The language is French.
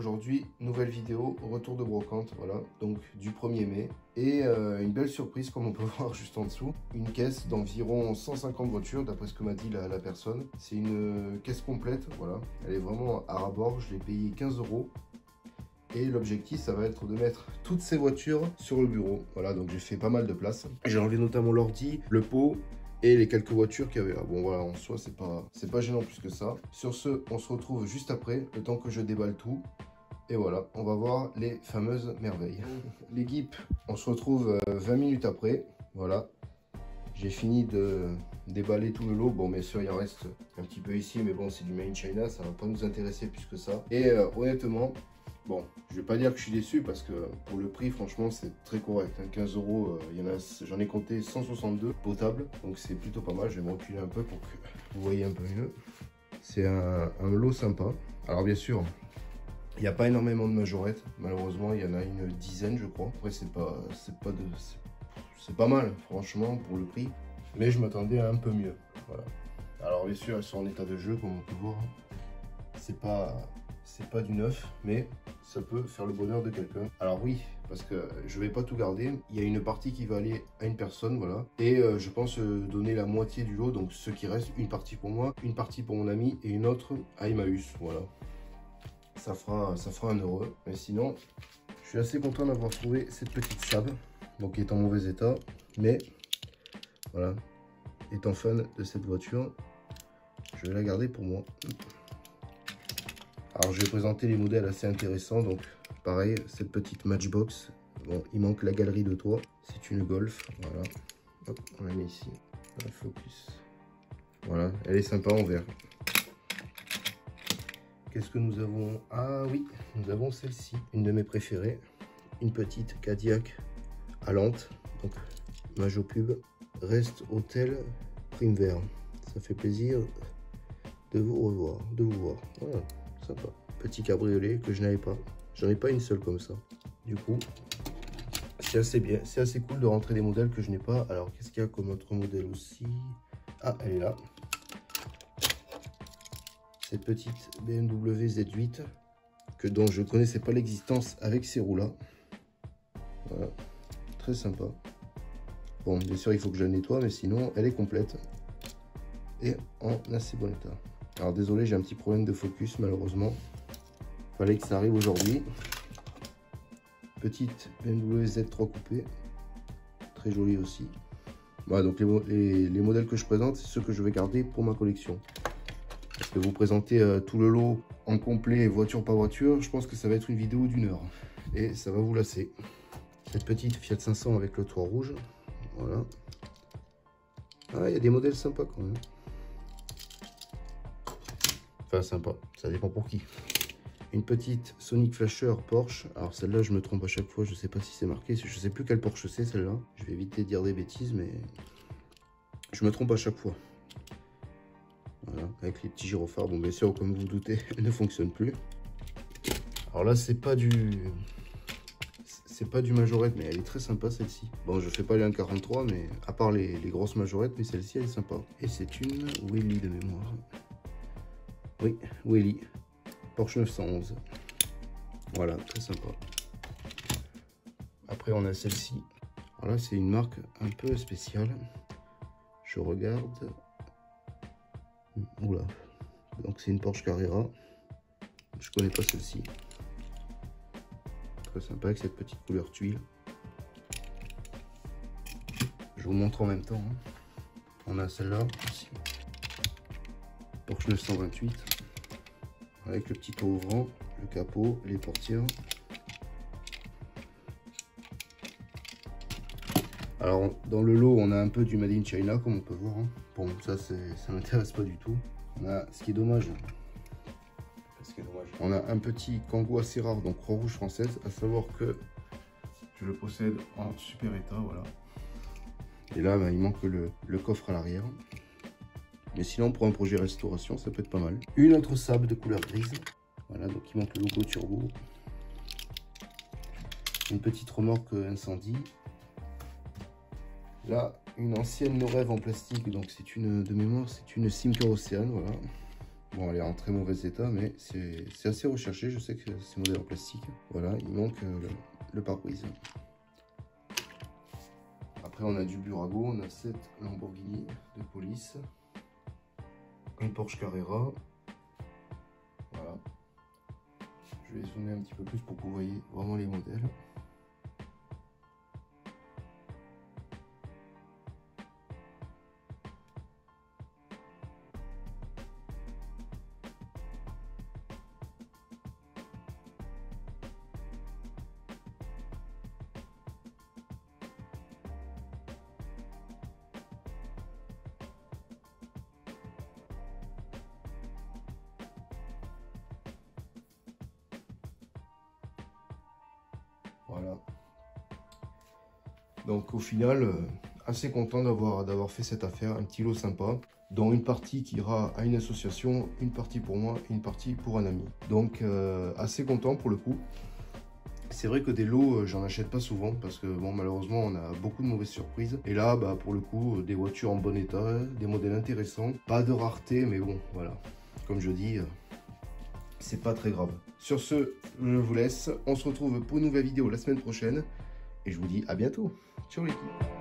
Aujourd'hui, nouvelle vidéo, retour de brocante, voilà, donc du 1er mai. Et une belle surprise comme on peut voir juste en dessous. Une caisse d'environ 150 voitures, d'après ce que m'a dit la personne. C'est une caisse complète, voilà. Elle est vraiment à ras-bord, je l'ai payé 15 €. Et l'objectif, ça va être de mettre toutes ces voitures sur le bureau. Voilà, donc j'ai fait pas mal de place. J'ai enlevé notamment l'ordi, le pot et les quelques voitures qu'il y avait là. Bon voilà, en soi, c'est pas gênant plus que ça. Sur ce, on se retrouve juste après, le temps que je déballe tout. Et voilà, on va voir les fameuses merveilles. L'équipe, on se retrouve 20 minutes après. Voilà, j'ai fini de déballer tout le lot. Bon, bien sûr, il en reste un petit peu ici, mais bon, c'est du Made in China, ça va pas nous intéresser plus que ça. Et honnêtement, bon, je vais pas dire que je suis déçu parce que pour le prix, franchement, c'est très correct. 15 €, j'en ai compté 162 potables, donc c'est plutôt pas mal. Je vais me reculer un peu pour que vous voyez un peu mieux. C'est un lot sympa. Alors bien sûr, il n'y a pas énormément de majorettes. Malheureusement, il y en a une dizaine, je crois. Après, c'est pas mal, franchement, pour le prix. Mais je m'attendais à un peu mieux. Voilà. Alors bien sûr, elles sont en état de jeu, comme on peut voir. C'est pas du neuf, mais ça peut faire le bonheur de quelqu'un. Alors oui, parce que je vais pas tout garder. Il y a une partie qui va aller à une personne, voilà. Et je pense donner la moitié du lot, donc ce qui reste, une partie pour moi, une partie pour mon ami et une autre à Emmaüs, voilà. Ça fera 1 €. Mais sinon, je suis assez content d'avoir trouvé cette petite Saab, donc qui est en mauvais état, mais voilà, étant fan de cette voiture, je vais la garder pour moi. Alors je vais présenter les modèles assez intéressants, donc pareil, cette petite Matchbox, bon, il manque la galerie de toit, c'est une Golf, voilà, hop, on la met ici, un focus, voilà, elle est sympa en vert. Qu'est-ce que nous avons? Ah oui, nous avons celle-ci, une de mes préférées, une petite Cadillac allante, donc Majo Pub, Rest Hôtel Prime Vert, ça fait plaisir de vous revoir, de vous voir, voilà. Sympa. Petit cabriolet que je n'avais pas. J'en ai pas une seule comme ça. Du coup, c'est assez bien. C'est assez cool de rentrer des modèles que je n'ai pas. Alors, qu'est-ce qu'il y a comme autre modèle aussi? Ah, elle est là. Cette petite BMW Z8 dont je ne connaissais pas l'existence avec ces roues-là. Voilà. Très sympa. Bon, bien sûr, il faut que je la nettoie, mais sinon, elle est complète. Et en assez bon état. Alors désolé, j'ai un petit problème de focus malheureusement. Fallait que ça arrive aujourd'hui. Petite BMW Z3 coupée. Très jolie aussi. Voilà, donc les modèles que je présente, c'est ceux que je vais garder pour ma collection. Parce que vous présenter tout le lot en complet, voiture par voiture, je pense que ça va être une vidéo d'1 heure. Et ça va vous lasser. Cette petite Fiat 500 avec le toit rouge. Voilà. Ah, il y a des modèles sympas quand même. Enfin, sympa, ça dépend pour qui. Une petite Sonic Flasher Porsche. Alors celle-là, je me trompe à chaque fois, je sais pas si c'est marqué. Je sais plus quelle Porsche c'est celle-là. Je vais éviter de dire des bêtises, mais je me trompe à chaque fois. Voilà, avec les petits gyrophares. Bon, bien sûr, comme vous vous doutez, elle ne fonctionne plus. Alors là, c'est pas du majorette, mais elle est très sympa celle-ci. Bon, je fais pas les 1,43, mais à part les grosses majorettes, mais celle-ci, elle est sympa. Et c'est une Wheelie de mémoire. Oui, Wheelie, Porsche 911. Voilà, très sympa. Après, on a celle-ci. Alors là, c'est une marque un peu spéciale. Je regarde. Oula. Donc, c'est une Porsche Carrera. Je connais pas celle-ci. Très sympa avec cette petite couleur tuile. Je vous montre en même temps. On a celle-là aussi. Porsche 928. Avec le petit toit ouvrant, le capot, les portières. Alors dans le lot, on a un peu du Made in China comme on peut voir. Bon, ça m'intéresse pas du tout. On a ce qui est dommage. On a un petit Kangoo assez rare, donc Croix-Rouge française, à savoir que je le possède en super état, voilà. Et là, il manque le coffre à l'arrière. Mais sinon, pour un projet restauration, ça peut être pas mal. Une autre Saab de couleur grise. Voilà, donc il manque le logo turbo. Une petite remorque incendie. Là, une ancienne Norev en plastique. Donc c'est une, de mémoire, c'est une Simca Océane, voilà. Bon, elle est en très mauvais état, mais c'est assez recherché. Je sais que c'est modèle en plastique. Voilà, il manque le pare-brise. Après, on a du Burago, on a cette Lamborghini de police, une Porsche Carrera. Voilà. Je vais zoomer un petit peu plus pour que vous voyez vraiment les modèles. Voilà. Donc au final, assez content d'avoir fait cette affaire, un petit lot sympa, dont une partie qui ira à une association, une partie pour moi et une partie pour un ami. Donc assez content pour le coup. C'est vrai que des lots, j'en achète pas souvent parce que bon, malheureusement, on a beaucoup de mauvaises surprises. Et là, bah, pour le coup, des voitures en bon état, des modèles intéressants, pas de rareté, mais bon, voilà. Comme je dis, c'est pas très grave. Sur ce, je vous laisse. On se retrouve pour une nouvelle vidéo la semaine prochaine. Et je vous dis à bientôt. Ciao l'équipe.